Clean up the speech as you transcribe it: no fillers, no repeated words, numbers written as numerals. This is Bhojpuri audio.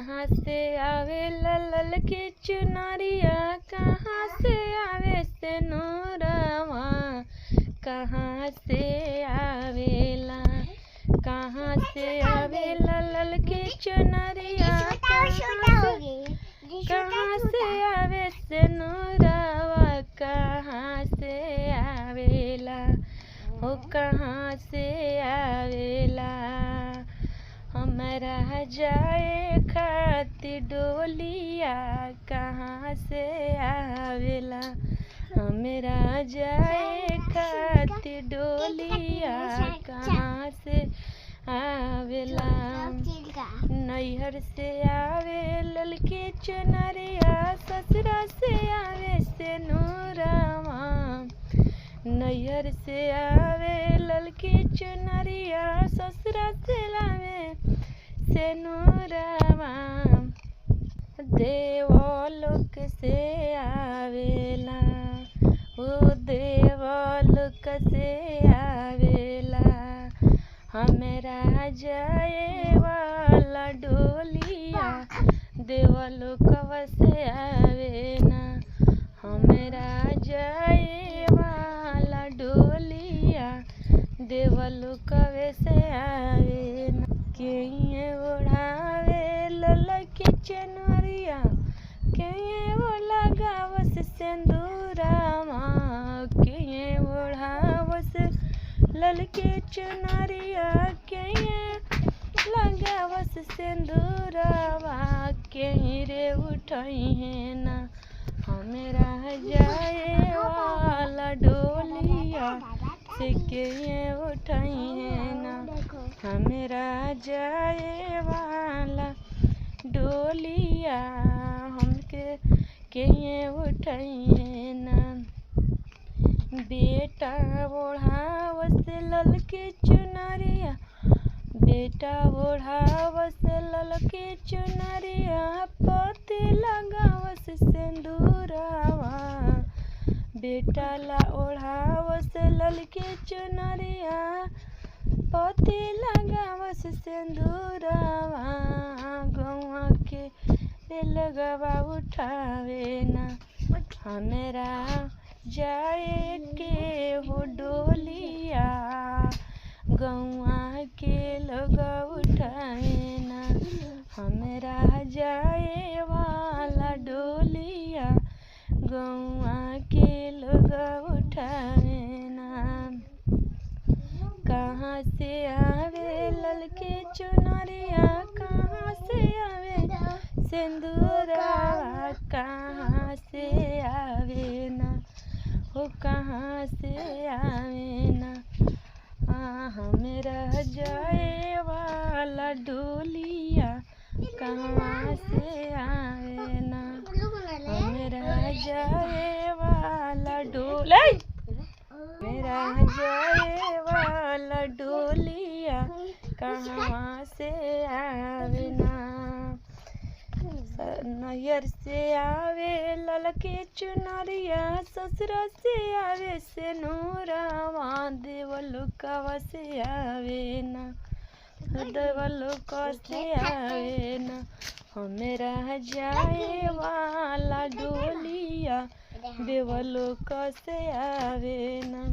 कहाँ से आवे लल की चुनरिया, कहाँ से आवे सेनुरवा, कहाँ से आवेला, कहाँ से आवे लल की चुनरिया, कहाँ से आवे सेनुरवा, कहाँ से आवेला, हो कहाँ से आवेला। हमरा जाए खातिर डोलिया, कहाँ से आवेला, हमरा जाए खातिर डोलिया, कहाँ से आवेला। नैहर से आवे ललकी चुनरिया, ससुरा से आवे सेनुरवा, नैहर से आवे ललकी चुनरिया, ससुरा से आवे सेनुरवा। देवलोक से आवेला, ओ देवलोक से आवेला, हमरा जाए वाला डोलिया, देवलोकवा से आवेना, हमरा जाए वाला डोलिया, देवलोकवे से आवेना। के ओढ़ावे ललकी चुनरिया, के लगावस सिंदूरवा, के ओढ़ावस ललकी चुनरिया, के लगावस सिंदूरवा, के रे उठाई है ना, हमरा जाए वाला डोलिया, से के उठाई है ना, हमरा जाए वाला डोलिया, हमके के उठाई है ना। बेटा ओढ़ावस ललकी चुनरिया, बेटा ओढ़ावस ललकी चुनरिया, पति लगावस सिंदूरवा, बेटा ला ओढ़ावस ललकी चुनरिया, पति लगावस सिंदूरवा, गौआ के लगवा उठावे ना, हमरा जाए के हो डोलिया, गौआ के लगा उठावे ना, हमरा जाए वाला डोलिया, गौआ के लगा उठावे ना। कहाँ से आवे ललकी चुनरिया, कहाँ से आवे सिंदूरवा, कहाँ से आवे ना, हो कहाँ से आवे ना। हमरा जाए वाला डोलिया, कहाँ से आवे ना, हमरा जाए वाला डोलिया, मेरा जाए वाला डोलिया, कहाँ से आवे ना। नैहर से आवे ललकी चुनरिया, ससुरा से आवे सेनुरवा, देवलोकवा से आवे ना, देवलोक से आवे ना, हमरा जाए वाला डोलिया, देवलोक से आवे ना।